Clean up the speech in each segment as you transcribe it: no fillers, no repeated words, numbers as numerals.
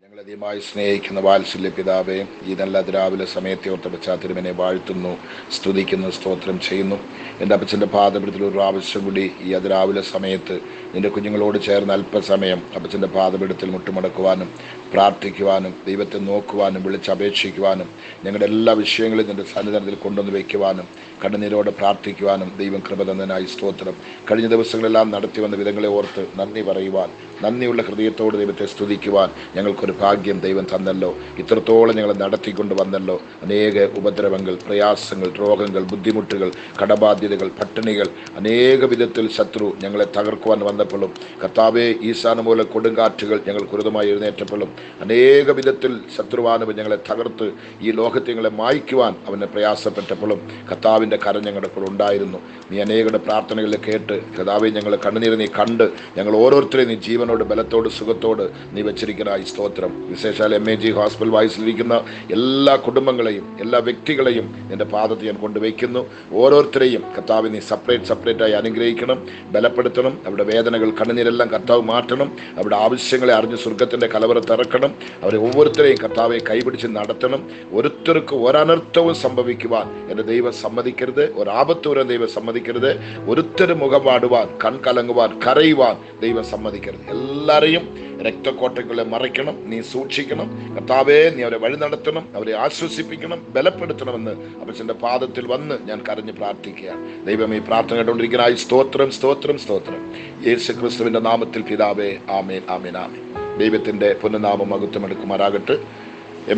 ഞങ്ങളധികമായി സ്നേഹിക്കുന്ന വാത്സല്യ പിതാവേ, ഈ നല്ല രാവിലെ സമയത്തെ ഓർത്ത പശ്ചാത്തലമെന്നെ വാഴ്ത്തുന്നു, സ്തുതിക്കുന്നു, സ്തോത്രം ചെയ്യുന്നു. എൻ്റെ അപ്പച്ചൻ്റെ പാദപീഠത്തിൽ ഒരു പ്രാവശ്യം കൂടി ഈ അതിരാവിലെ സമയത്ത് നിൻ്റെ കുഞ്ഞുങ്ങളോട് ചേർന്ന് അല്പസമയം അപ്പച്ചൻ്റെ പാദപീഠത്തിൽ മുട്ടുമടക്കുവാനും പ്രാർത്ഥിക്കുവാനും ദൈവത്തെ നോക്കുവാനും വിളിച്ചപേക്ഷിക്കുവാനും ഞങ്ങളുടെ എല്ലാ വിഷയങ്ങളും നിൻ്റെ സന്നിധാനത്തിൽ കൊണ്ടുവന്ന് വയ്ക്കുവാനും കണ്ണുനീരോടെ പ്രാർത്ഥിക്കുവാനും ദൈവം കൃപ തന്നതിനായി സ്തോത്രം. കഴിഞ്ഞ ദിവസങ്ങളെല്ലാം നടത്തി വന്ന വിധങ്ങളെ ഓർത്ത് നന്ദി പറയുവാൻ, നന്ദിയുള്ള ഹൃദയത്തോട് ദൈവത്തെ സ്തുതിക്കുവാൻ ഞങ്ങൾക്കൊരു ഭാഗ്യം ദൈവം തന്നല്ലോ. ഇത്രത്തോളം ഞങ്ങൾ നടത്തിക്കൊണ്ട് വന്നല്ലോ. അനേക ഉപദ്രവങ്ങൾ, പ്രയാസങ്ങൾ, രോഗങ്ങൾ, ബുദ്ധിമുട്ടുകൾ, കടബാധ്യതകൾ, പട്ടിണികൾ, അനേക വിധത്തിൽ ശത്രു ഞങ്ങളെ തകർക്കുവാൻ വന്നപ്പോഴും കർത്താവേ, ഈശാന മൂലം കൊടുങ്കാറ്റുകൾ ഞങ്ങൾക്ക് ഉരുതമായി എഴുന്നേറ്റപ്പോഴും അനേക വിധത്തിൽ ശത്രുവാനവൻ ഞങ്ങളെ തകർത്ത് ഈ ലോകത്തെ ഞങ്ങളെ മായ്ക്കുവാൻ അവനെ പ്രയാസപ്പെട്ടപ്പോഴും കർത്താവിൻ്റെ കരം ഞങ്ങളുടെ കൂടെ ഉണ്ടായിരുന്നു. നീ അനേകരുടെ പ്രാർത്ഥനകളിൽ കേട്ട് കർത്താവേ, ഞങ്ങൾ കണ്ണുനീര് നീ കണ്ട് ഞങ്ങൾ ഓരോരുത്തരെയും നീ ജീവനോട് ബലത്തോട് സുഖത്തോട് നീ വെച്ചിരിക്കനായി സ്തോത്രം. വിശേഷാൽ MAG ഹോസ്പിറ്റൽ വായിസിലിരിക്കുന്ന എല്ലാ കുടുംബങ്ങളെയും എല്ലാ വ്യക്തികളെയും നിന്റെ പാദത്തിൽ ഞാൻ കൊണ്ടുവയ്ക്കുന്നു. ഓരോരുത്തരെയും കർത്താവ് നീ സെപ്പറേറ്റായി അനുഗ്രഹിക്കണം, ബലപ്പെടുത്തണം. അവരുടെ വേദനകൾ കണ്ണുനീരെല്ലാം കർത്താവ് മാറ്റണം. അവരുടെ ആവശ്യങ്ങളെ അറിഞ്ഞ് സ്വർഗത്തിൻ്റെ കലവറത്ത് ഇറക്കണം. അവരെ ഓരോരുത്തരെയും കർത്താവെ കൈപിടിച്ച് നടത്തണം. ഓരോരുത്തർക്ക് ഒരനർത്ഥവും സംഭവിക്കുവാൻ എൻ്റെ ദൈവം സമ്മതിക്കരുത്. ഒരാപത്തൂരം ദൈവം സമ്മതിക്കരുത്. ഒരുത്തരും മുഖം വാടുവാൻ, കൺകലങ്ങുവാൻ, കരയുവാൻ ദൈവം സമ്മതിക്കരുത്. എല്ലാവരെയും രക്തക്കോട്ടകളെ മറയ്ക്കണം, നീ സൂക്ഷിക്കണം. കർത്താവേ, നീ അവരെ വഴി നടത്തണം, അവരെ ആശ്വസിപ്പിക്കണം, ബലപ്പെടുത്തണമെന്ന് അപ്പച്ചൻ്റെ പാദത്തിൽ വന്ന് ഞാൻ കരഞ്ഞ് പ്രാർത്ഥിക്കുകയാണ്. ദൈവം ഈ പ്രാർത്ഥന കേട്ടുകൊണ്ടിരിക്കുന്നതായി സ്തോത്രം, സ്തോത്രം, സ്തോത്രം. യേശു ക്രിസ്തുവിൻ്റെ നാമത്തിൽ പിതാവേ, ആമേൻ, ആമേൻ, ആമേൻ. ദൈവത്തിൻ്റെ പുനഃനാമം മഹത്വമെടുക്കുമാറാകട്ടെ.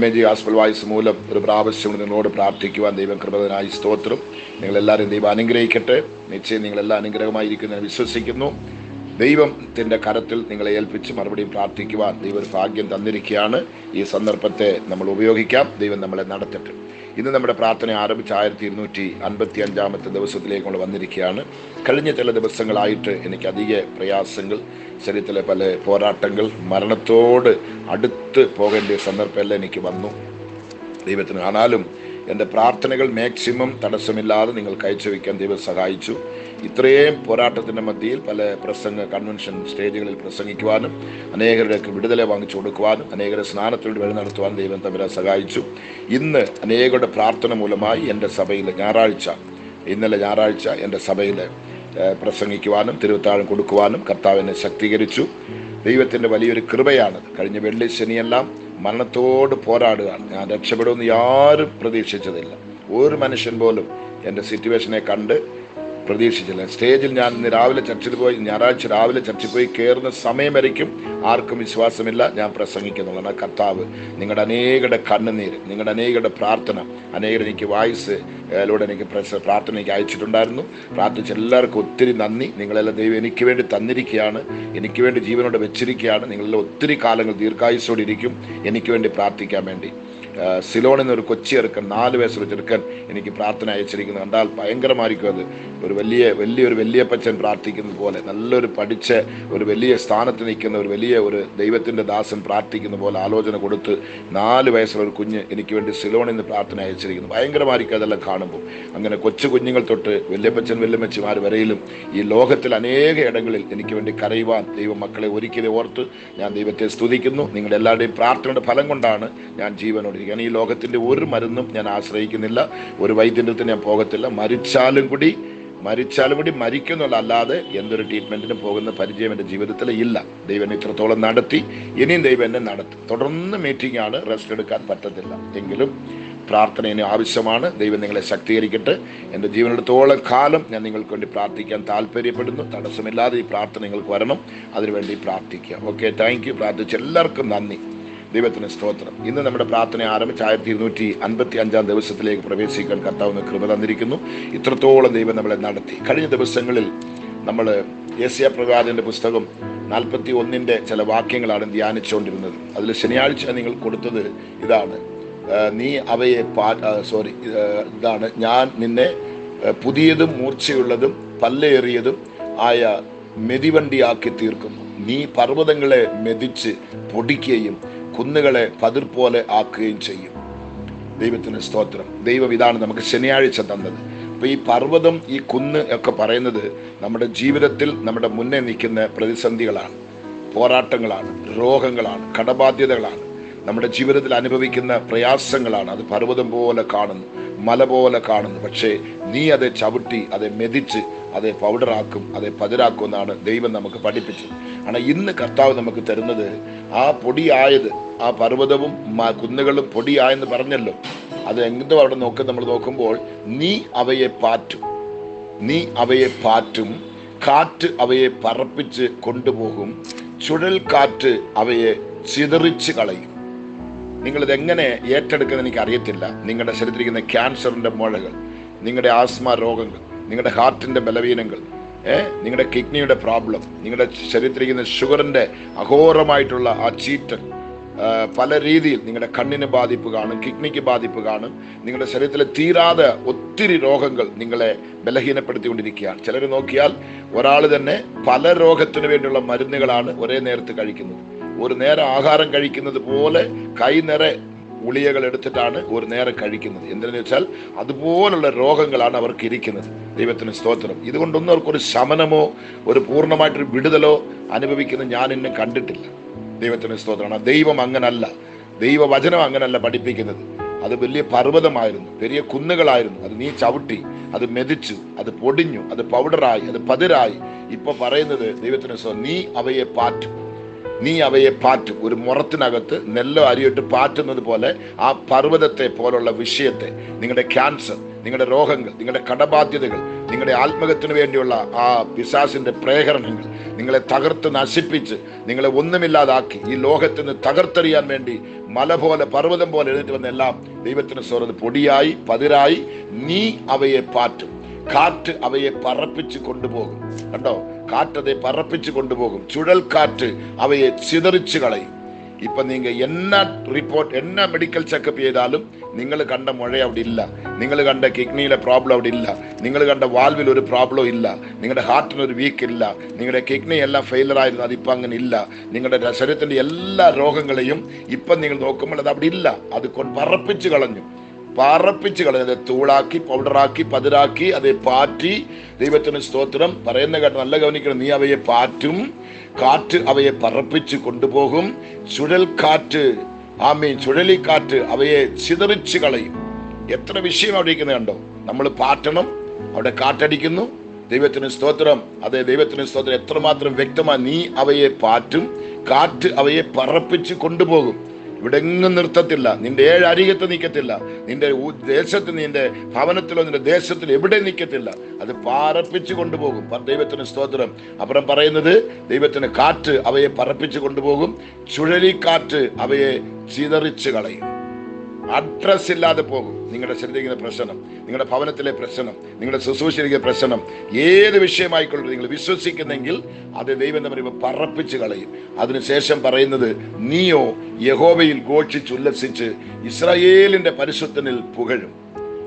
MAG ഹോസ്പിറ്റൽ വായിസ് മൂലം ഒരു പ്രാവശ്യം നിങ്ങളോട് പ്രാർത്ഥിക്കുവാൻ ദൈവം കൃപനായി സ്തോത്രം. നിങ്ങളെല്ലാവരും ദൈവം അനുഗ്രഹിക്കട്ടെ. നിശ്ചയം നിങ്ങളെല്ലാം അനുഗ്രഹമായിരിക്കും ഞാൻ വിശ്വസിക്കുന്നു. ദൈവത്തിൻ്റെ കരത്തിൽ നിങ്ങളെ ഏൽപ്പിച്ച് മറുപടിയും പ്രാർത്ഥിക്കുവാൻ ദൈവം ഒരു ഭാഗ്യം തന്നിരിക്കുകയാണ്. ഈ സന്ദർഭത്തെ നമ്മൾ ഉപയോഗിക്കാം. ദൈവം നമ്മളെ നടത്തട്ടെ. ഇന്ന് നമ്മുടെ പ്രാർത്ഥന ആരംഭിച്ച് 1255 ദിവസത്തിലേക്ക് നമ്മൾ വന്നിരിക്കുകയാണ്. കഴിഞ്ഞ ചില ദിവസങ്ങളായിട്ട് എനിക്ക് അധിക പ്രയാസങ്ങൾ, ശരീരത്തിലെ പല പോരാട്ടങ്ങൾ, മരണത്തോട് അടുത്ത് പോകേണ്ട സന്ദർഭമെല്ലാം എനിക്ക് വന്നു. ദൈവത്തിന് ആനാലും എൻ്റെ പ്രാർത്ഥനകൾ മാക്സിമം തടസ്സമില്ലാതെ നിങ്ങൾക്ക് അയച്ചു വയ്ക്കാൻ ദൈവം സഹായിച്ചു. ഇത്രയും പോരാട്ടത്തിൻ്റെ മധ്യയിൽ പല കൺവെൻഷൻ സ്റ്റേജുകളിൽ പ്രസംഗിക്കുവാനും അനേകരുടെ വിടുതല വാങ്ങിച്ചു കൊടുക്കുവാനും അനേകരുടെ സ്നാനത്തോട് വഴി നടത്തുവാനും ദൈവം തമ്മിൽ സഹായിച്ചു. ഇന്ന് അനേകരുടെ പ്രാർത്ഥന മൂലമായി എൻ്റെ സഭയിൽ ഇന്നലെ ഞായറാഴ്ച എൻ്റെ സഭയിൽ പ്രസംഗിക്കുവാനും തിരുവത്താഴം കൊടുക്കുവാനും കർത്താവിനെ ശക്തീകരിച്ചു. ദൈവത്തിൻ്റെ വലിയൊരു കൃപയാണത്. കഴിഞ്ഞ വെള്ളി ശനിയെല്ലാം മരണത്തോട് പോരാടുകയാണ്. ഞാൻ രക്ഷപ്പെടുമെന്ന് ആരും പ്രതീക്ഷിച്ചതില്ല. ഒരു മനുഷ്യൻ പോലും എൻ്റെ സിറ്റുവേഷനെ കണ്ട് പ്രതീക്ഷിച്ചില്ല. സ്റ്റേജിൽ ഞാൻ ഇന്ന് രാവിലെ ചർച്ചിൽ പോയി, ഞായറാഴ്ച രാവിലെ ചർച്ചിൽ പോയി കയറുന്ന സമയം വരയ്ക്കും ആർക്കും വിശ്വാസമില്ല ഞാൻ പ്രസംഗിക്കുന്നുള്ളതാണ്. കർത്താവ് നിങ്ങളുടെ അനേകരുടെ കണ്ണുനീര്, നിങ്ങളുടെ അനേകരുടെ പ്രാർത്ഥന, അനേകർ എനിക്ക് വായിസിലൂടെ എനിക്ക് പ്രാർത്ഥന എനിക്ക് അയച്ചിട്ടുണ്ടായിരുന്നു. പ്രാർത്ഥിച്ച എല്ലാവർക്കും ഒത്തിരി നന്ദി. നിങ്ങളെല്ലാം ദൈവം എനിക്ക് വേണ്ടി തന്നിരിക്കുകയാണ്, എനിക്ക് വേണ്ടി ജീവനോട് വെച്ചിരിക്കുകയാണ്. നിങ്ങളെല്ലാം ഒത്തിരി കാലങ്ങൾ ദീർഘായുസ്സോടെ ഇരിക്കും എനിക്ക് വേണ്ടി പ്രാർത്ഥിക്കാൻ വേണ്ടി. സിലോണിൽ നിന്ന് ഒരു കൊച്ചി ചെറുക്കൻ, 4 വയസ്സുള്ള ചെറുക്കൻ എനിക്ക് പ്രാർത്ഥന അയച്ചിരിക്കുന്നത് കണ്ടാൽ ഭയങ്കരമായിരിക്കും. അത് ഒരു വലിയൊരു വലിയപ്പച്ചൻ പ്രാർത്ഥിക്കുന്നത് പോലെ, നല്ലൊരു പഠിച്ച ഒരു വലിയ സ്ഥാനത്ത് നിൽക്കുന്ന ഒരു ദൈവത്തിൻ്റെ ദാസൻ പ്രാർത്ഥിക്കുന്ന പോലെ ആലോചന കൊടുത്ത് 4 വയസ്സുള്ള ഒരു കുഞ്ഞ് എനിക്ക് വേണ്ടി സിലോണിൽ നിന്ന് പ്രാർത്ഥന അയച്ചിരിക്കുന്നു. ഭയങ്കരമായിരിക്കും അതെല്ലാം കാണുമ്പോൾ. അങ്ങനെ കൊച്ചു കുഞ്ഞുങ്ങൾ തൊട്ട് വല്യപ്പച്ചൻ വല്യമ്മച്ചിമാർ വരെയിലും ഈ ലോകത്തിൽ അനേക ഇടങ്ങളിൽ എനിക്ക് വേണ്ടി കരയുവാൻ ദൈവം മക്കളെ ഒരിക്കലും ഓർത്ത് ഞാൻ ദൈവത്തെ സ്തുതിക്കുന്നു. നിങ്ങളുടെ എല്ലാവരുടെയും പ്രാർത്ഥനയുടെ ഫലം കൊണ്ടാണ് ഞാൻ ജീവനോട്. ഈ ലോകത്തിൻ്റെ ഒരു മരുന്നും ഞാൻ ആശ്രയിക്കുന്നില്ല, ഒരു വൈദ്യൻ്റെ അടുത്ത് ഞാൻ പോകത്തില്ല. മരിച്ചാലും കൂടി മരിക്കുന്നുള്ള അല്ലാതെ എന്തൊരു ട്രീറ്റ്മെൻറ്റിനും പോകുന്ന പരിചയം എൻ്റെ ജീവിതത്തിൽ ഇല്ല. ദൈവം എന്നെ ഇത്രത്തോളം നടത്തി, ഇനിയും ദൈവം എന്നെ നടത്തും. തുടർന്ന് മീറ്റിംഗാണ്, റെസ്റ്റ് എടുക്കാൻ പറ്റത്തില്ല. എങ്കിലും പ്രാർത്ഥന ഇനി ആവശ്യമാണ്. ദൈവം നിങ്ങളെ ശക്തീകരിക്കട്ടെ. എൻ്റെ ജീവനെടുത്തോളം കാലം ഞാൻ നിങ്ങൾക്ക് വേണ്ടി പ്രാർത്ഥിക്കാൻ താല്പര്യപ്പെടുന്നു. തടസ്സമില്ലാതെ ഈ പ്രാർത്ഥന നിങ്ങൾക്ക് വരണം, അതിനുവേണ്ടി പ്രാർത്ഥിക്കുക. Okay, thank you. പ്രാർത്ഥിച്ച എല്ലാവർക്കും നന്ദി. ദൈവത്തിന് സ്തോത്രം. ഇന്ന് നമ്മുടെ പ്രാർത്ഥന ആരംഭിച്ച് 1255 ദിവസത്തിലേക്ക് പ്രവേശിക്കാൻ കർത്താവിന് കൃപ തന്നിരിക്കുന്നു. ഇത്രത്തോളം ദൈവം നമ്മളെ നടത്തി. കഴിഞ്ഞ ദിവസങ്ങളിൽ നമ്മൾ യെശയ്യാ പ്രവാചകന്റെ പുസ്തകം 41 ചില വാക്യങ്ങളാണ് ധ്യാനിച്ചുകൊണ്ടിരുന്നത്. അതിൽ ശനിയാഴ്ച നിങ്ങൾ കൊടുത്തത് ഇതാണ്: ഇതാണ്, ഞാൻ നിന്നെ പുതിയതും മൂർച്ചയുള്ളതും പല്ലേറിയതും ആയ മെതിവണ്ടിയാക്കി തീർക്കുന്നു. നീ പർവ്വതങ്ങളെ മെതിച്ച് പൊടിക്കുകയും കുന്നുകളെ പതിർ പോലെ ആക്കുകയും ചെയ്യും. ദൈവത്തിന് സ്തോത്രം. ദൈവം ഇതാണ് നമുക്ക് ശനിയാഴ്ച തന്നത്. അപ്പോൾ ഈ പർവ്വതം, ഈ കുന്ന് ഒക്കെ പറയുന്നത് നമ്മുടെ ജീവിതത്തിൽ നമ്മുടെ മുന്നേ നിൽക്കുന്ന പ്രതിസന്ധികളാണ്, പോരാട്ടങ്ങളാണ്, രോഗങ്ങളാണ്, കടബാധ്യതകളാണ്. നമ്മുടെ ജീവിതത്തിൽ അനുഭവിക്കുന്ന പ്രയാസങ്ങളാണ്. അത് പർവ്വതം പോലെ കാണുന്നു, മല പോലെ കാണുന്നു. പക്ഷേ നീ അതെ ചവിട്ടി, അതെ മെതിച്ച്, അതെ പൗഡറാക്കും, അതെ പതിരാക്കും എന്നാണ് ദൈവം നമുക്ക് പഠിപ്പിച്ചത്. ஆனால் ഇന്ന് കർത്താവ് നമുക്ക് തരുന്നത് ആ പൊടിയായത്, ആ പർവ്വതവും കുന്നുകളും പൊടിയായെന്ന് പറഞ്ഞല്ലോ. അത് എന്തോ അവിടെ നമ്മൾ നോക്കുമ്പോൾ നീ അവയെ പാറ്റും, നീ അവയെ പാറ്റും, കാറ്റ് അവയെ പറപ്പിച്ച് കൊണ്ടുപോകും, ചുഴൽക്കാറ്റ് അവയെ ചിതറിച്ച് കളയും. നിങ്ങളിതെങ്ങനെ ഏറ്റെടുക്കുന്നത് എനിക്ക് അറിയത്തില്ല. നിങ്ങളുടെ ശരീരത്തിലിരിക്കുന്ന ക്യാൻസറിന്റെ മുഴകൾ, നിങ്ങളുടെ ആസ്മ രോഗങ്ങൾ, നിങ്ങളുടെ ഹാർട്ടിന്റെ ബലവീനങ്ങൾ, നിങ്ങളുടെ കിഡ്നിയുടെ പ്രോബ്ലം, നിങ്ങളുടെ ശരീരത്തിലിരിക്കുന്ന ഷുഗറിന്റെ അഘോരമായിട്ടുള്ള ആ ചീറ്റൽ, പല രീതിയിൽ നിങ്ങളുടെ കണ്ണിന് ബാധിപ്പ് കാണും, കിഡ്നിക്ക് ബാധിപ്പ് കാണും. നിങ്ങളുടെ ശരീരത്തിലെ തീരാതെ ഒത്തിരി രോഗങ്ങൾ നിങ്ങളെ ബലഹീനപ്പെടുത്തിക്കൊണ്ടിരിക്കുകയാണ്. ചിലർ നോക്കിയാൽ ഒരാൾ തന്നെ പല രോഗത്തിന് വേണ്ടിയുള്ള മരുന്നുകളാണ് ഒരേ നേരത്ത് കഴിക്കുന്നത്. ഒരു നേരം ആഹാരം കഴിക്കുന്നത് പോലെ കൈനിറെ ഗുളികകൾ എടുത്തിട്ടാണ് ഒരു നേരം കഴിക്കുന്നത്. എന്തെന്ന് വെച്ചാൽ അതുപോലുള്ള രോഗങ്ങളാണ് അവർക്ക് ഇരിക്കുന്നത്. ദൈവത്തിന് സ്തോത്രം. ഇതുകൊണ്ടൊന്നും അവർക്കൊരു ശമനമോ ഒരു പൂർണ്ണമായിട്ടൊരു വിടുതലോ അനുഭവിക്കുന്നത് ഞാൻ ഇന്നും കണ്ടിട്ടില്ല. ദൈവത്തിന് സ്തോത്രമാണ്. ദൈവം അങ്ങനല്ല, ദൈവവചനം അങ്ങനല്ല പഠിപ്പിക്കുന്നത്. അത് വലിയ പർവ്വതമായിരുന്നു, വലിയ കുന്നുകളായിരുന്നു. അത് നീ ചവിട്ടി, അത് മെതിച്ചു, അത് പൊടിഞ്ഞു, അത് പൗഡറായി, അത് പതിരായി. ഇപ്പൊ പറയുന്നത് ദൈവത്തിന് നീ അവയെ പാറ്റും, നീ അവയെ പാറ്റും. ഒരു മുറത്തിനകത്ത് നെല്ലോ അരിയിട്ട് പാറ്റുന്നത് പോലെ ആ പർവ്വതത്തെ പോലുള്ള വിഷയത്തെ, നിങ്ങളുടെ ക്യാൻസർ, നിങ്ങളുടെ രോഗങ്ങൾ, നിങ്ങളുടെ കടബാധ്യതകൾ, നിങ്ങളുടെ ആത്മഹത്യന് വേണ്ടിയുള്ള ആ പിശാചിന്റെ പ്രേരണങ്ങൾ നിങ്ങളെ തകർത്ത് നശിപ്പിച്ച് നിങ്ങളെ ഒന്നുമില്ലാതാക്കി ഈ ലോകത്തിന് തകർത്തെറിയാൻ വേണ്ടി മല പോലെ പർവ്വതം പോലെ എഴുന്നേറ്റ് വന്ന എല്ലാം ദൈവത്തിന് സ്വരത് പൊടിയായി പതിരായി നീ അവയെ പാറ്റും, കാറ്റ് അവയെ പറപ്പിച്ച് കൊണ്ടുപോകും. കണ്ടോ, കാറ്റതെ പറപ്പിച്ച് കൊണ്ടുപോകും, ചുഴൽക്കാറ്റ് അവയെ ചിതറിച്ച് കളയും. ഇപ്പൊ നീങ്ക എന്നാ റിപ്പോർട്ട്, എന്നാ മെഡിക്കൽ ചെക്കപ്പ് ചെയ്താലും നിങ്ങൾ കണ്ട മുഴ അവിടെ ഇല്ല, നിങ്ങൾ കണ്ട കിഡ്നിയിലെ പ്രോബ്ലം അവിടെ ഇല്ല, നിങ്ങൾ കണ്ട വാൽവിൽ ഒരു പ്രോബ്ലം ഇല്ല, നിങ്ങളുടെ ഹാർട്ടിനൊരു വീക്ക് ഇല്ല, നിങ്ങളുടെ കിഡ്നി എല്ലാം ഫെയിലർ ആയിരുന്നു, അതിപ്പോൾ അങ്ങനെ ഇല്ല. നിങ്ങളുടെ ശരീരത്തിന്റെ എല്ലാ രോഗങ്ങളെയും ഇപ്പം നിങ്ങൾ നോക്കുമ്പോൾ അത് അവിടെ ഇല്ല. അത് പറപ്പിച്ച് കളഞ്ഞു, പറപ്പിച്ച് കളഞ്ഞത് തൂളാക്കി, പൗഡറാക്കി, പതിരാക്കി, അതെ പാറ്റി. ദൈവത്തിന് സ്തോത്രം. പറയുന്ന കേട്ട് നല്ല ഗവനിക്കണം. നീ അവയെ പാറ്റും, കാറ്റ് അവയെ പറപ്പിച്ച് കൊണ്ടുപോകും, ചുഴൽക്കാറ്റ്, ആമീൻ, ചുഴലിക്കാറ്റ് അവയെ ചിതറിച്ച് കളയും. എത്ര വിഷയം അവിടെ ഇരിക്കുന്നത് കണ്ടോ. നമ്മൾ പാറ്റണം, അവിടെ കാറ്റടിക്കുന്നു. ദൈവത്തിന് സ്തോത്രം. അതെ, ദൈവത്തിന് സ്തോത്രം. എത്രമാത്രം വ്യക്തമായി നീ അവയെ പാറ്റും, കാറ്റ് അവയെ പറപ്പിച്ച് കൊണ്ടുപോകും. ഇവിടെ എങ്ങും നിർത്തത്തില്ല. നിന്റെ 7 അരികത്ത് നിൽക്കത്തില്ല. നിന്റെ ദേശത്ത്, നിന്റെ ഭവനത്തിലോ നിന്റെ ദേശത്തിലോ എവിടെ നിൽക്കത്തില്ല. അത് പാറപ്പിച്ച് കൊണ്ടുപോകും. ദൈവത്തിന് സ്തോത്രം. അപ്പുറം പറയുന്നത് ദൈവത്തിന് കാറ്റ് അവയെ പറപ്പിച്ച് കൊണ്ടുപോകും, ചുഴലിക്കാറ്റ് അവയെ ചിതറിച്ച് കളയും. അഡ്രസ് ഇല്ലാതെ പോകും. നിങ്ങളുടെ ശരീരത്തിലെ പ്രശ്നം, നിങ്ങളുടെ ഭവനത്തിലെ പ്രശ്നം, നിങ്ങളുടെ ശുശ്രൂഷയിലെ പ്രശ്നം, ഏത് വിഷയമായിക്കൊള്ളു നിങ്ങൾ വിശ്വസിക്കുന്നെങ്കിൽ അത് ദൈവം എന്ന് പറയുമ്പോൾ പറപ്പിച്ച് കളയും. അതിനുശേഷം പറയുന്നത് നീയോ യഹോവയിൽ ഘോഷിച്ച് ഉല്ലസിച്ച് ഇസ്രായേലിന്റെ പരിശുദ്ധനിൽ പുകഴും.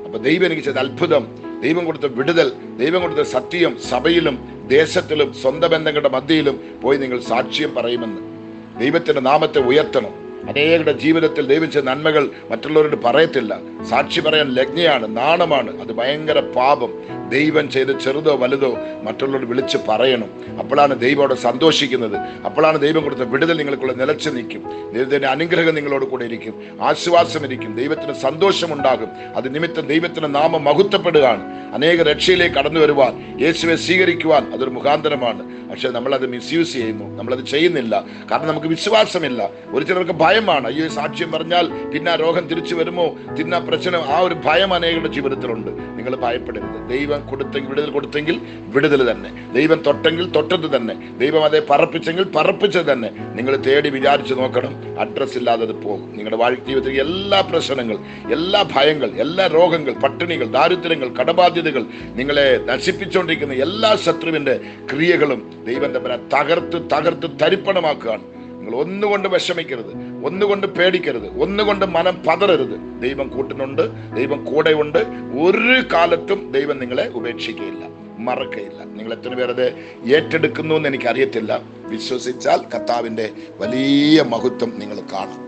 അപ്പൊ ദൈവം എനിക്ക് ചെയ്ത അത്ഭുതം, ദൈവം കൊടുത്ത വിടുതൽ, ദൈവം കൊടുത്ത സത്യം സഭയിലും ദേശത്തിലും സ്വന്തം ബന്ധങ്ങളുടെ മധ്യയിലും പോയി നിങ്ങൾ സാക്ഷ്യം പറയുമെന്ന്. ദൈവത്തിന്റെ നാമത്തെ ഉയർത്തണം. അനേകരുടെ ജീവിതത്തിൽ ദൈവം ചെയ്ത നന്മകൾ മറ്റുള്ളവരോട് പറയത്തില്ല. സാക്ഷി പറയാൻ ലജ്ഞയാണ്, നാണമാണ്. അത് ഭയങ്കര പാപം. ദൈവം ചെയ്ത് ചെറുതോ വലുതോ മറ്റുള്ളവരോട് വിളിച്ച് പറയണം. അപ്പോഴാണ് ദൈവം അവിടെ സന്തോഷിക്കുന്നത്. അപ്പോഴാണ് ദൈവം കൊടുത്ത വിടുതൽ നിങ്ങൾക്കുള്ള നിലച്ചു നിൽക്കും. ദൈവത്തിന്റെ അനുഗ്രഹം നിങ്ങളോട് കൂടെ ഇരിക്കും, ആശ്വാസം ഇരിക്കും, ദൈവത്തിന് സന്തോഷമുണ്ടാകും. അത് നിമിത്തം ദൈവത്തിന്റെ നാമം മഹത്വപ്പെടുകയാണ്. അനേക രക്ഷയിലേക്ക് കടന്നു വരുവാൻ, യേശുവെ സ്വീകരിക്കുവാൻ അതൊരു മുഖാന്തരമാണ്. പക്ഷെ നമ്മളത് മിസ്യൂസ് ചെയ്യുന്നു, നമ്മളത് ചെയ്യുന്നില്ല. കാരണം നമുക്ക് വിശ്വാസമില്ല. ഒരു ചിലർക്ക് ഭയമാണ്. അയ്യോ, സാക്ഷ്യം പറഞ്ഞാൽ പിന്നെ ആ രോഗം തിരിച്ചു വരുമോ, പിന്നെ പ്രശ്നം, ആ ഒരു ഭയം അനേകരുടെ ജീവിതത്തിലുണ്ട്. നിങ്ങൾ ഭയപ്പെടരുത്. ദൈവം കൊടുത്തെങ്കിൽ വിടുതൽ കൊടുത്തെങ്കിൽ വിടുതൽ തന്നെ, ദൈവം തൊട്ടെങ്കിൽ തൊട്ടത് തന്നെ, ദൈവം അതേ പറപ്പിച്ചെങ്കിൽ പറപ്പിച്ചത് തന്നെ. നിങ്ങൾ തേടി വിചാരിച്ച് നോക്കണം. അഡ്രസ് ഇല്ലാതെ അത് പോകും. നിങ്ങളുടെ ജീവിതത്തിൽ എല്ലാ പ്രശ്നങ്ങൾ, എല്ലാ ഭയങ്ങൾ, എല്ലാ രോഗങ്ങൾ, പട്ടിണികൾ, ദാരിദ്ര്യങ്ങൾ, കടബാധ്യതകൾ, നിങ്ങളെ നശിപ്പിച്ചുകൊണ്ടിരിക്കുന്ന എല്ലാ ശത്രുവിന്റെ ക്രിയകളും ദൈവം തകർത്ത് തകർത്ത് തരിപ്പണമാക്കുകയാണ്. നിങ്ങൾ ഒന്നുകൊണ്ട് വിഷമിക്കരുത്, ഒന്നുകൊണ്ട് പേടിക്കരുത്, ഒന്നുകൊണ്ട് മനം പതറരുത്. ദൈവം കൂട്ടിനുണ്ട്, ദൈവം കൂടെയുണ്ട്. ഒരു കാലത്തും ദൈവം നിങ്ങളെ ഉപേക്ഷിക്കുകയില്ല, മറക്കയില്ല. നിങ്ങൾ എത്ര പേരത് ഏറ്റെടുക്കുന്നു എന്ന് എനിക്കറിയത്തില്ല. വിശ്വസിച്ചാൽ കർത്താവിൻ്റെ വലിയ മഹത്വം നിങ്ങൾ കാണും.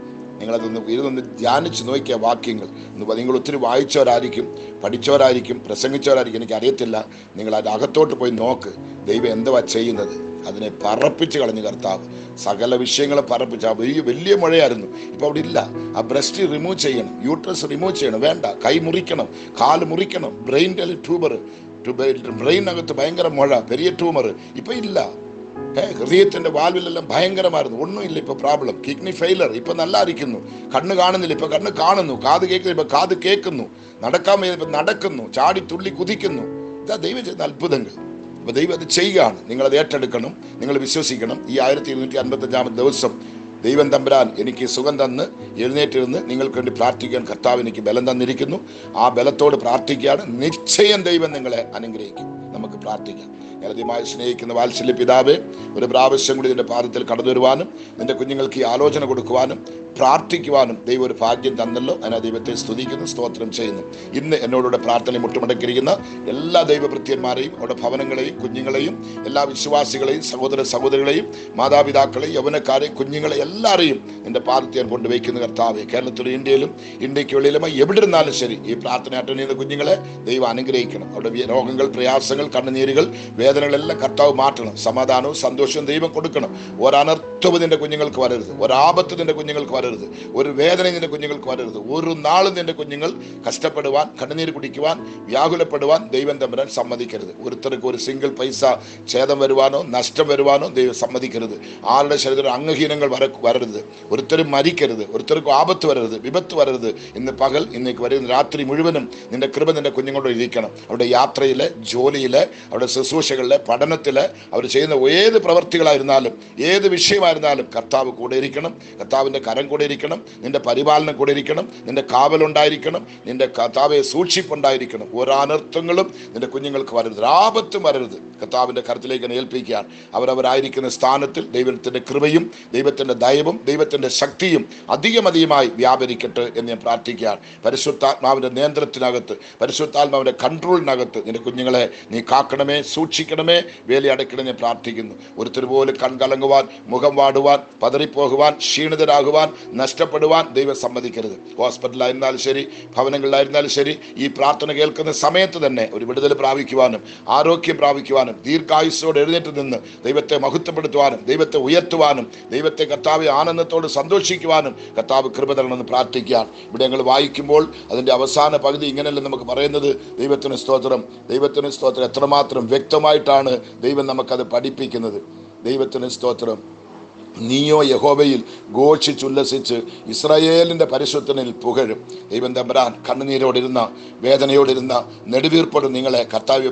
ഇതൊന്ന് ധ്യാനിച്ച് നോക്കിയ വാക്യങ്ങൾ നിങ്ങൾ ഒത്തിരി വായിച്ചവരായിരിക്കും, പഠിച്ചവരായിരിക്കും, പ്രസംഗിച്ചവരായിരിക്കും, എനിക്കറിയത്തില്ല. നിങ്ങൾ അതിൻ്റെ അകത്തോട്ട് പോയി നോക്ക്. ദൈവം എന്തുവാ ചെയ്യുന്നത്? അതിനെ പറപ്പിച്ച് കളഞ്ഞ് കർത്താവ് സകല വിഷയങ്ങളും പറപ്പിച്ചു. വലിയ വലിയ മുഴയായിരുന്നു, ഇപ്പൊ അവിടെ ഇല്ല. ആ ബ്രസ്റ്റ് റിമൂവ് ചെയ്യണം, യൂട്രസ് റിമൂവ് ചെയ്യണം, വേണ്ട. കൈ മുറിക്കണം, കാല് മുറിക്കണം, ബ്രെയിൻ്റെ ട്യൂമർ, ബ്രെയിനകത്ത് ഭയങ്കര മുഴ, പെരിയ ട്യൂമർ, ഇപ്പൊ ഇല്ല. ഹൃദയത്തിന്റെ വാൽവിലെല്ലാം ഭയങ്കരമായിരുന്നു, ഒന്നുമില്ല ഇപ്പൊ പ്രോബ്ലം. കിഡ്നി ഫെയിലർ, ഇപ്പൊ നല്ലായിരിക്കുന്നു. കണ്ണ് കാണുന്നില്ല, ഇപ്പൊ കണ്ണ് കാണുന്നു. കാത് കേൾക്കുന്നില്ല, ഇപ്പൊ കാത് കേൾക്കുന്നു. നടക്കാൻ ഇപ്പൊ നടക്കുന്നു, ചാടി തുള്ളി കുതിക്കുന്നു. ഇതാ ദൈവം ചെയ്യുന്ന അത്ഭുതങ്ങൾ. അപ്പൊ ദൈവം അത് ചെയ്യുകയാണ്. നിങ്ങളത് ഏറ്റെടുക്കണം, നിങ്ങൾ വിശ്വസിക്കണം. ഈ 1255 ദിവസം ദൈവം തമ്പുരാൻ എനിക്ക് സുഖം തന്ന് എഴുന്നേറ്റിരുന്ന് നിങ്ങൾക്ക് വേണ്ടി പ്രാർത്ഥിക്കാൻ കർത്താവ് എനിക്ക് ബലം തന്നിരിക്കുന്നു. ആ ബലത്തോട് പ്രാർത്ഥിക്കുകയാണ്. നിശ്ചയം ദൈവം നിങ്ങളെ അനുഗ്രഹിക്കും. നമുക്ക് പ്രാർത്ഥിക്കാം. ഹൃദയമായി സ്നേഹിക്കുന്ന വാത്സല്യ പിതാവേ, ഒരു പ്രാവശ്യം കൂടി നിന്റെ പാദത്തിൽ കടന്നു വരുവാനും നിന്റെ കുഞ്ഞുങ്ങൾക്ക് ഈ ആലോചന കൊടുക്കുവാനും പ്രാർത്ഥിക്കുവാനും ദൈവം ഒരു ഭാഗ്യം തന്നല്ലോ. അതിനാ ദൈവത്തെ സ്തുതിക്കുന്നു, സ്തോത്രം ചെയ്യുന്നു. ഇന്ന് എന്നോടുകൂടെ പ്രാർത്ഥന മുട്ടുമടക്കിയിരിക്കുന്ന എല്ലാ ദൈവഭൃത്യന്മാരെയും അവരുടെ ഭവനങ്ങളെയും കുഞ്ഞുങ്ങളെയും എല്ലാ വിശ്വാസികളെയും സഹോദരങ്ങളെയും മാതാപിതാക്കളെയും യൗവനക്കാരെയും കുഞ്ഞുങ്ങളെ എല്ലാവരെയും എൻ്റെ പാദത്തിൽ ഞാൻ കൊണ്ടുവയ്ക്കുന്ന കർത്താവേ, കേരളത്തിലും ഇന്ത്യയിലും ഇന്ത്യക്ക് വെളിയിലുമായി എവിടെ ഇരുന്നാലും ശരി ഈ പ്രാർത്ഥന അറ്റൻഡ് ചെയ്യുന്ന കുഞ്ഞുങ്ങളെ ദൈവം അനുഗ്രഹിക്കണം. അവരുടെ രോഗങ്ങൾ, പ്രയാസങ്ങൾ, കണ്ണുനീരുകൾ, വേദനകളെല്ലാം കർത്താവ് മാറ്റണം. സമാധാനവും സന്തോഷവും ദൈവം കൊടുക്കണം. ഒരനർത്ഥവും നിന്റെ കുഞ്ഞുങ്ങൾക്ക് വരരുത്, ഒരാപത്ത് നിന്റെ കുഞ്ഞുങ്ങൾക്ക് വരരുത്, ഒരു വേദന നിന്റെ കുഞ്ഞുങ്ങൾക്ക് വരരുത്. ഒരു നാളും നിന്റെ കുഞ്ഞുങ്ങൾ കഷ്ടപ്പെടുവാൻ, കണ്ണുനീര് കുടിക്കുവാൻ, വ്യാകുലപ്പെടുവാൻ ദൈവം തമ്പുരാൻ സമ്മതിക്കരുത്. ഒരുത്തർക്ക് ഒരു സിംഗിൾ പൈസ ഛേദം വരുവാനോ നഷ്ടം വരുവാനോ ദൈവം സമ്മതിക്കരുത്. ആരുടെ ശരീരത്തിൽ അംഗഹീനങ്ങൾ വരരുത്. ഒരുത്തരും മരിക്കരുത്, ഒരുത്തർക്കും ആപത്ത് വരരുത്, വിപത്ത് വരരുത്. ഇന്ന് പകൽ, ഇന്നേക്ക് വരുന്ന രാത്രി മുഴുവനും നിന്റെ കൃപ നിന്റെ കുഞ്ഞുങ്ങളോട് ഇരിക്കണം. അവരുടെ യാത്രയിലെ, ജോലിയിലെ, അവരുടെ ശുശ്രൂഷകളിലെ, പഠനത്തിലെ, അവർ ചെയ്യുന്ന ഏത് പ്രവർത്തികളായിരുന്നാലും ഏത് വിഷയമായിരുന്നാലും കർത്താവ് കൂടെ ഇരിക്കണം. കർത്താവിൻ്റെ കരം കൂടെ ഇരിക്കണം. നിന്റെ പരിപാലനം കൂടെ ഇരിക്കണം. നിന്റെ കാവലുണ്ടായിരിക്കണം. നിന്റെ കർത്താവെ സൂക്ഷിപ്പുണ്ടായിരിക്കണം. ഒരനർത്ഥങ്ങളും നിന്റെ കുഞ്ഞുങ്ങൾക്ക് വരരുത്, ആപത്തും വരരുത്. കർത്താവിൻ്റെ കരത്തിലേക്ക് ഏൽപ്പിക്കാൻ അവരവരായിരിക്കുന്ന സ്ഥാനത്തിൽ ദൈവത്തിൻ്റെ കൃപയും ദൈവത്തിൻ്റെ ദയവും ദൈവത്തിൻ്റെ ശക്തിയും അധികമധികമായി വ്യാപരിക്കട്ടെ എന്ന് ഞാൻ പ്രാർത്ഥിക്കാൻ. പരിശുദ്ധാത്മാവിൻ്റെ നിയന്ത്രണത്തിനകത്ത്, പരിശുദ്ധാത്മാവിൻ്റെ കൺട്രോളിനകത്ത് നിന്റെ കുഞ്ഞുങ്ങളെ നീ കാക്കണമേ, സൂക്ഷിക്കണമേ, വേലയടക്കണമേ പ്രാർത്ഥിക്കുന്നു. ഒരുത്തർ പോലും കൺകലങ്ങുവാൻ, മുഖം വാടുവാൻ, പതറിപ്പോകുവാൻ, ക്ഷീണിതരാകുവാൻ, നഷ്ടപ്പെടുവാൻ ദൈവം സമ്മതിക്കരുത്. ഹോസ്പിറ്റലായിരുന്നാലും ശരി, ഭവനങ്ങളിലായിരുന്നാലും ശരി, ഈ പ്രാർത്ഥന കേൾക്കുന്ന സമയത്ത് തന്നെ ഒരു വിടുതൽ പ്രാപിക്കുവാനും ആരോഗ്യം പ്രാപിക്കുവാനും ദീർഘായുസ്സോടെ എഴുന്നേറ്റ് നിന്ന് ദൈവത്തെ മഹത്വപ്പെടുത്തുവാനും ദൈവത്തെ ഉയർത്തുവാനും ദൈവത്തെ കർത്താവ് ആനന്ദത്തോട് സന്തോഷിക്കുവാനും കർത്താവ് കൃപ തരണമെന്ന് പ്രാർത്ഥിക്കുകയാണ്. ഇവിടെ ഞങ്ങൾ വായിക്കുമ്പോൾ അതിൻ്റെ അവസാന പകുതി ഇങ്ങനെയല്ല നമുക്ക് പറയുന്നത്. ദൈവത്തിന് സ്തോത്രം, ദൈവത്തിന് സ്തോത്രം. എത്രമാത്രം വ്യക്തമായിട്ടാണ് ദൈവം നമുക്കത് പഠിപ്പിക്കുന്നത്. ദൈവത്തിന് സ്തോത്രം. നീയോ യഹോവയിൽ ഘോഷിച്ചുല്ലസിച്ച് ഇസ്രായേലിൻ്റെ പരിശുദ്ധനിൽ പുകഴും. ദൈവം തമ്പുരാൻ കണ്ണുനീരോടിരുന്ന, വേദനയോടിരുന്ന, നെടുവീർപ്പോട് നിങ്ങളെ കർത്താവ്യ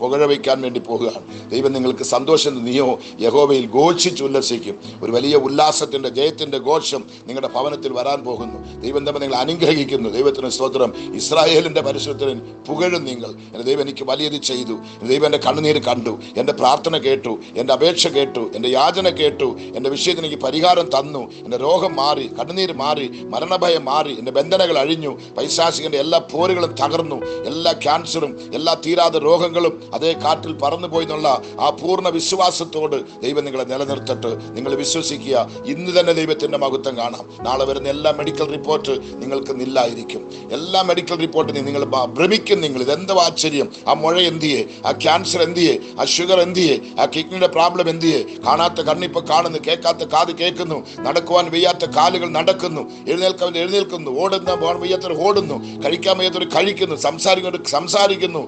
പുകഴ വയ്ക്കാൻ വേണ്ടി പോകുകയാണ്. ദൈവം നിങ്ങൾക്ക് സന്തോഷം. നീയോ യഹോവയിൽ ഘോഷിച്ചുല്ലസിക്കും. ഒരു വലിയ ഉല്ലാസത്തിൻ്റെ, ജയത്തിൻ്റെ ഘോഷം നിങ്ങളുടെ ഭവനത്തിൽ വരാൻ പോകുന്നു. ദൈവം തമ്മിൽ നിങ്ങൾ അനുഗ്രഹിക്കുന്നു. ദൈവത്തിന് സ്തോത്രം. ഇസ്രായേലിൻ്റെ പരിശുദ്ധനിൽ പുകഴും നിങ്ങൾ. എൻ്റെ ദൈവം എനിക്ക് വലിയത് ചെയ്തു. ദൈവം എൻ്റെ കണ്ണുനീര് കണ്ടു, എൻ്റെ പ്രാർത്ഥന കേട്ടു, എൻ്റെ അപേക്ഷ കേട്ടു, എൻ്റെ യാചന കേട്ടു, എൻ്റെ വിഷയത്തിന് എനിക്ക് പരിഹാരം തന്നു. എൻ്റെ രോഗം മാറി, കണ്ണുനീര് മാറി, മരണഭയം മാറി, എൻ്റെ ബന്ധനങ്ങൾ അഴിഞ്ഞു, പൈശാചികന്റെ എല്ലാ പോരുകളും തകർന്നു, എല്ലാ ക്യാൻസറും എല്ലാ തീരാതെ രോഗങ്ങളും അതേ കാറ്റിൽ പറന്നുപോയി എന്നുള്ള ആ പൂർണ്ണ വിശ്വാസത്തോട് ദൈവം നിങ്ങളെ നിലനിർത്തട്ട്. നിങ്ങൾ വിശ്വസിക്കുക. ഇന്ന് തന്നെ ദൈവത്തിൻ്റെ മഹത്വം കാണാം. നാളെ വരുന്ന എല്ലാ മെഡിക്കൽ റിപ്പോർട്ട് നിങ്ങൾക്ക് നില്ലായിരിക്കും. എല്ലാ മെഡിക്കൽ റിപ്പോർട്ടിനും നിങ്ങൾ ഭ്രമിക്കും. നിങ്ങൾ ഇതെന്താ ആശ്ചര്യം, ആ മുഴ എന്തിയെ, ആ ക്യാൻസർ എന്തിയെ, ആ ഷുഗർ എന്തിയെ, ആ കിഡ്നിയുടെ പ്രോബ്ലം എന്തിയെ, കാണാത്ത കണ്ണിപ്പോൾ കാണുന്നു, കേൾക്കാത്ത കാത് കേൾക്കുന്നു, നടക്കുവാൻ വയ്യാത്ത കാലുകൾ നടക്കുന്നു, എഴുന്നേൽക്കുന്നു, ഓടുന്ന വയ്യാത്തവർ ഓടുന്നു, കഴിക്കാൻ വയ്യാത്തവർ കഴിക്കുന്നു, സംസാരിക്കുന്നു.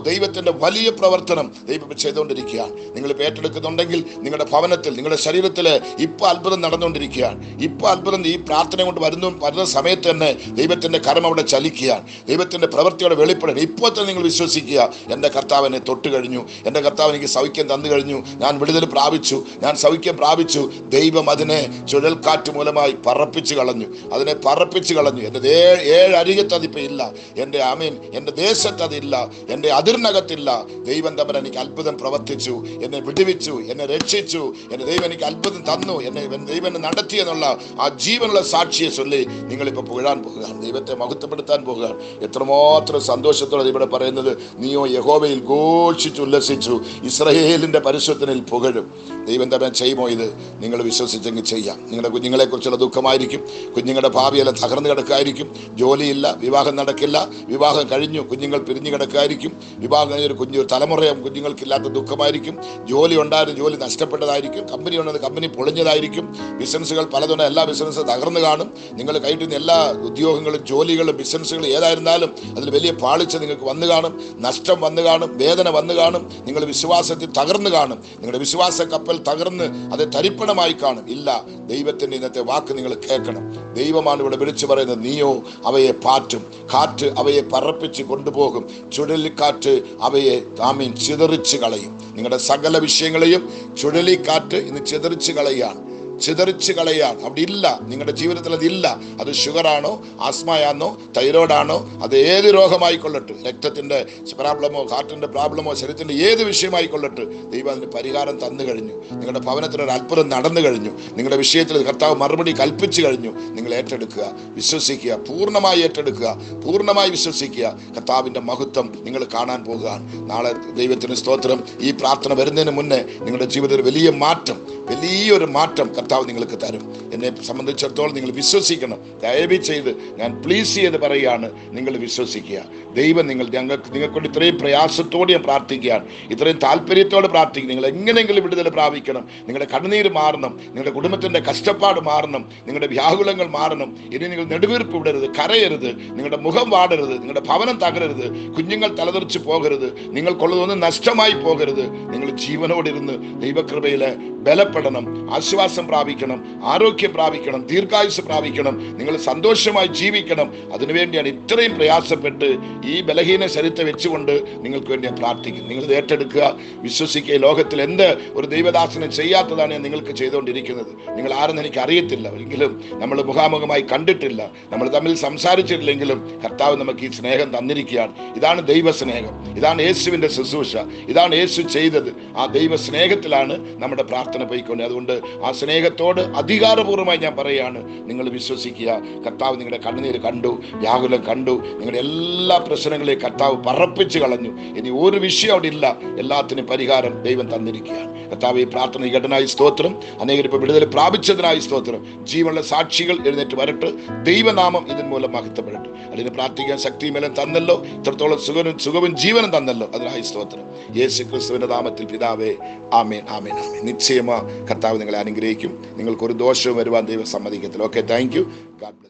ദൈവത്തിന്റെ വലിയ പ്രവർത്തനം ദൈവം ചെയ്തുകൊണ്ടിരിക്കുകയാണ്. നിങ്ങൾ ഏറ്റെടുക്കുന്നുണ്ടെങ്കിൽ നിങ്ങളുടെ ഭവനത്തിൽ, നിങ്ങളുടെ ശരീരത്തിൽ ഇപ്പൊ അത്ഭുതം നടന്നുകൊണ്ടിരിക്കുകയാണ്. ഇപ്പൊ അത്ഭുതം ഈ പ്രാർത്ഥന കൊണ്ട് വരുന്ന സമയത്ത് തന്നെ ദൈവത്തിന്റെ കരം അവിടെ ചലിക്കുകയാണ്. ദൈവത്തിന്റെ പ്രവൃത്തിയോടെ വെളിപ്പെടണം. ഇപ്പോൾ തന്നെ നിങ്ങൾ വിശ്വസിക്കുക. എൻ്റെ കർത്താവ് എന്നെ തൊട്ട് കഴിഞ്ഞു, എൻ്റെ കർത്താവ് എനിക്ക് സൗഖ്യം തന്നു കഴിഞ്ഞു, ഞാൻ വിടുതൽ പ്രാപിച്ചു, ഞാൻ സൗഖ്യം പ്രാപിച്ചു. ദൈവം അതിനെ ചുഴൽക്കാറ്റ് മൂലമായി പറപ്പിച്ചു കളഞ്ഞു, അതിനെ പറപ്പിച്ചു കളഞ്ഞു. എൻ്റെ 7 അരികത്ത് അതിപ്പോൾ ഇല്ല, എൻ്റെ ദേശത്ത് അതില്ല, എൻ്റെ അതിർനകത്തില്ല. ദൈവം തമ്മിൽ എനിക്ക് അത്ഭുതം പ്രവർത്തിച്ചു, എന്നെ വിടുവിച്ചു, എന്നെ രക്ഷിച്ചു. എൻ്റെ ദൈവം എനിക്ക് അത്ഭുതം തന്നു, ദൈവം എന്നെ നടത്തി എന്നുള്ള ആ ജീവനുള്ള സാക്ഷിയെ ചൊല്ലി നിങ്ങളിപ്പോൾ പുകഴാൻ പോകുകയാണ്, ദൈവത്തെ മഹത്വപ്പെടുത്താൻ പോകുകയാണ്. എത്രമാത്രം സന്തോഷത്തോടെ ഇവിടെ പറയുന്നത്, നീയോ യഹോവയിൽ ഘോഷിച്ചുല്ലസിച്ചു, ഇസ്രായേലിൻ്റെ പരിശുദ്ധനിൽ പുകഴും. ദൈവം തമ്മിൽ ചെയ്യുമോ ഇത്? നിങ്ങൾ വിശ്വസിച്ചെങ്കിൽ ചെയ്യാം. നിങ്ങളുടെ കുഞ്ഞുങ്ങളെക്കുറിച്ചുള്ള ദുഃഖമായിരിക്കും, കുഞ്ഞുങ്ങളുടെ ഭാവിയെല്ലാം തകർന്നു കിടക്കായിരിക്കും, ജോലിയില്ല, വിവാഹം നടക്കില്ല, വിവാഹം കഴിഞ്ഞു കുഞ്ഞുങ്ങൾ പിരിഞ്ഞു കിടക്കായിരിക്കും, വിവാഹം കഴിഞ്ഞൊരു കുഞ്ഞു തലമുറയും കുഞ്ഞുങ്ങൾക്കില്ലാത്ത ദുഃഖമായിരിക്കും, ജോലി ഉണ്ടായിരുന്നു ജോലി നഷ്ടപ്പെട്ടതായിരിക്കും, കമ്പനി ഉണ്ടെന്ന് കമ്പനി പൊളിഞ്ഞതായിരിക്കും, ബിസിനസ്സുകൾ പലതുണ്ട്, എല്ലാ ബിസിനസ്സും തകർന്നു കാണും. നിങ്ങൾ കൈയിട്ടുന്ന എല്ലാ ഉദ്യോഗങ്ങളും ജോലികളും ബിസിനസ്സുകളും ഏതായിരുന്നാലും അതിൽ വലിയ പാളിച്ച നിങ്ങൾക്ക് വന്നു കാണും, നഷ്ടം വന്നു കാണും, വേദന വന്നു കാണും, നിങ്ങൾ വിശ്വാസത്തിൽ തകർന്നു കാണും, നിങ്ങളുടെ വിശ്വാസ കപ്പൽ തകർന്ന് അത് തരിപ്പണമായി കാണും. ഇല്ല, ദൈവത്തിന്റെ ഇന്നത്തെ വാക്ക് നിങ്ങൾ കേൾക്കണം. ദൈവമാണ് ഇവിടെ വിളിച്ചു പറയുന്നത്. നീയോ അവയെ പാറ്റും, കാറ്റ് അവയെ പറപ്പിച്ച് കൊണ്ടുപോകും, ചുഴലിക്കാറ്റ് അവയെ ചിതറിച്ച് കളയും. നിങ്ങളുടെ സകല വിഷയങ്ങളെയും ചുഴലിക്കാറ്റ് ഇന്ന് ചിതറിച്ച് കളയാണ്. അവിടെ ഇല്ല, നിങ്ങളുടെ ജീവിതത്തിൽ അതില്ല. അത് ഷുഗറാണോ, ആസ്മയാണോ, തൈറോയിഡാണോ, അത് ഏത് രോഗമായിക്കൊള്ളട്ടെ, രക്തത്തിന്റെ പ്രോബ്ലമോ, ഹാർട്ടിന്റെ പ്രോബ്ലമോ, ശരീരത്തിന്റെ ഏത് വിഷയമായിക്കൊള്ളട്ടെ, ദൈവം അതിന് പരിഹാരം തന്നു കഴിഞ്ഞു. നിങ്ങളുടെ ഭവനത്തിൽ ഒരു അത്ഭുതം നടന്നു കഴിഞ്ഞു. നിങ്ങളുടെ വിഷയത്തിൽ കർത്താവ് മറുപടി കൽപ്പിച്ചു കഴിഞ്ഞു. നിങ്ങൾ ഏറ്റെടുക്കുക, വിശ്വസിക്കുക, പൂർണ്ണമായി ഏറ്റെടുക്കുക, പൂർണ്ണമായി വിശ്വസിക്കുക. കർത്താവിന്റെ മഹത്വം നിങ്ങൾ കാണാൻ പോകുകയാണ്. നാളെ ദൈവത്തിന് സ്തോത്രം. ഈ പ്രാർത്ഥന വരുന്നതിന് മുന്നേ നിങ്ങളുടെ ജീവിതത്തിൽ വലിയൊരു മാറ്റം കർത്താവ് നിങ്ങൾക്ക് തരും. എന്നെ സംബന്ധിച്ചിടത്തോളം നിങ്ങൾ വിശ്വസിക്കണം. ദയവ് ചെയ്ത് ഞാൻ പ്ലീസ് ചെയ്ത് പറയുകയാണ്, നിങ്ങൾ വിശ്വസിക്കുക. ദൈവം നിങ്ങൾക്കൊണ്ട് ഇത്രയും പ്രയാസത്തോടെ ഞാൻ പ്രാർത്ഥിക്കുകയാണ്, ഇത്രയും താല്പര്യത്തോടെ പ്രാർത്ഥിക്കുക. നിങ്ങൾ എങ്ങനെയെങ്കിലും വിടുതൽ പ്രാപിക്കണം, നിങ്ങളുടെ കണ്ണുനീര് മാറണം, നിങ്ങളുടെ കുടുംബത്തിന്റെ കഷ്ടപ്പാട് മാറണം, നിങ്ങളുടെ വ്യാകുലങ്ങൾ മാറണം. ഇനി നിങ്ങൾ നെടുവീർപ്പ് വിടരുത്, കരയരുത്, നിങ്ങളുടെ മുഖം വാടരുത്, നിങ്ങളുടെ ഭവനം തകരരുത്, കുഞ്ഞുങ്ങൾ തലതെറിച്ച് പോകരുത്, നിങ്ങൾക്കുള്ളതൊന്നും നഷ്ടമായി പോകരുത്. നിങ്ങൾ ജീവനോടിരുന്ന് ദൈവകൃപയിലെ ബലപ്പെടണം, ആശ്വാസം പ്രാപിക്കണം, ആരോഗ്യം പ്രാപിക്കണം, ദീർഘായുസ് പ്രാപിക്കണം, നിങ്ങൾ സന്തോഷമായി ജീവിക്കണം. അതിനുവേണ്ടിയാണ് ഇത്രയും പ്രയാസപ്പെട്ട് ഈ ബലഹീന ശരീരത്തെ വെച്ചുകൊണ്ട് നിങ്ങൾക്ക് വേണ്ടി പ്രാർത്ഥിക്കും. നിങ്ങൾ ഇത് ഏറ്റെടുക്കുക, വിശ്വസിക്കുക. ലോകത്തിൽ എന്ത് ഒരു ദൈവദാസനെ ചെയ്യാത്തതാണ് ഞാൻ നിങ്ങൾക്ക് ചെയ്തുകൊണ്ടിരിക്കുന്നത്. നിങ്ങൾ ആരെന്ന് എനിക്ക് അറിയത്തില്ല, ഒരിക്കലും നമ്മൾ മുഖാമുഖമായി കണ്ടിട്ടില്ല, നമ്മൾ തമ്മിൽ സംസാരിച്ചിട്ടില്ലെങ്കിലും കർത്താവ് നമുക്ക് ഈ സ്നേഹം തന്നിരിക്കുകയാണ്. ഇതാണ് ദൈവസ്നേഹം, ഇതാണ് യേശുവിന്റെ ശുശ്രൂഷ, ഇതാണ് യേശു ചെയ്തത്. ആ ദൈവ സ്നേഹത്തിലാണ് നമ്മുടെ പ്രാർത്ഥന പോയിക്കൊണ്ട്. അതുകൊണ്ട് ആ സ്നേഹത്തോട് അധികാരപൂർവ്വമായി ഞാൻ പറയുകയാണ്, നിങ്ങൾ വിശ്വസിക്കുക. കർത്താവ് നിങ്ങളുടെ കണ്ണുനീര് കണ്ടു, വ്യാകുലം കണ്ടു, നിങ്ങളുടെ എല്ലാ പ്രശ്നങ്ങളെയും കർത്താവ് പറപ്പിച്ച് കളഞ്ഞു. ഇനി ഒരു വിഷയം അവിടെ ഇല്ല, എല്ലാത്തിനും പരിഹാരം ദൈവം തന്നിരിക്കുകയാണ്. കർത്താവ് ഈ പ്രാർത്ഥന കേട്ടനായി സ്തോത്രം. അനേകർ ഇപ്പോൾ വിടുതൽ പ്രാപിച്ചതിനായി സ്തോത്രം. ജീവനുള്ള സാക്ഷികൾ എഴുന്നേറ്റ് വരട്ടെ, ദൈവനാമം ഇതിന് മൂലം മഹത്വപ്പെടട്ടെ. അതിന് പ്രാർത്ഥിക്കാൻ ശക്തിയും ബലം തന്നല്ലോ, ഇത്രത്തോളം സുഖവും ജീവനും തന്നല്ലോ, അതിനായി സ്തോത്രം. യേശു ക്രിസ്തുവിന്റെ നാമത്തിൽ പിതാവേ, ആമേൻ, ആമേൻ, ആമേൻ. നിശ്ചയമാ കർത്താവ് നിങ്ങളെ അനുഗ്രഹിക്കും. നിങ്ങൾക്കൊരു ദോഷവും വരുവാൻ ദൈവം സമ്മതിക്കത്തില്ല. Okay, thank you. God bless.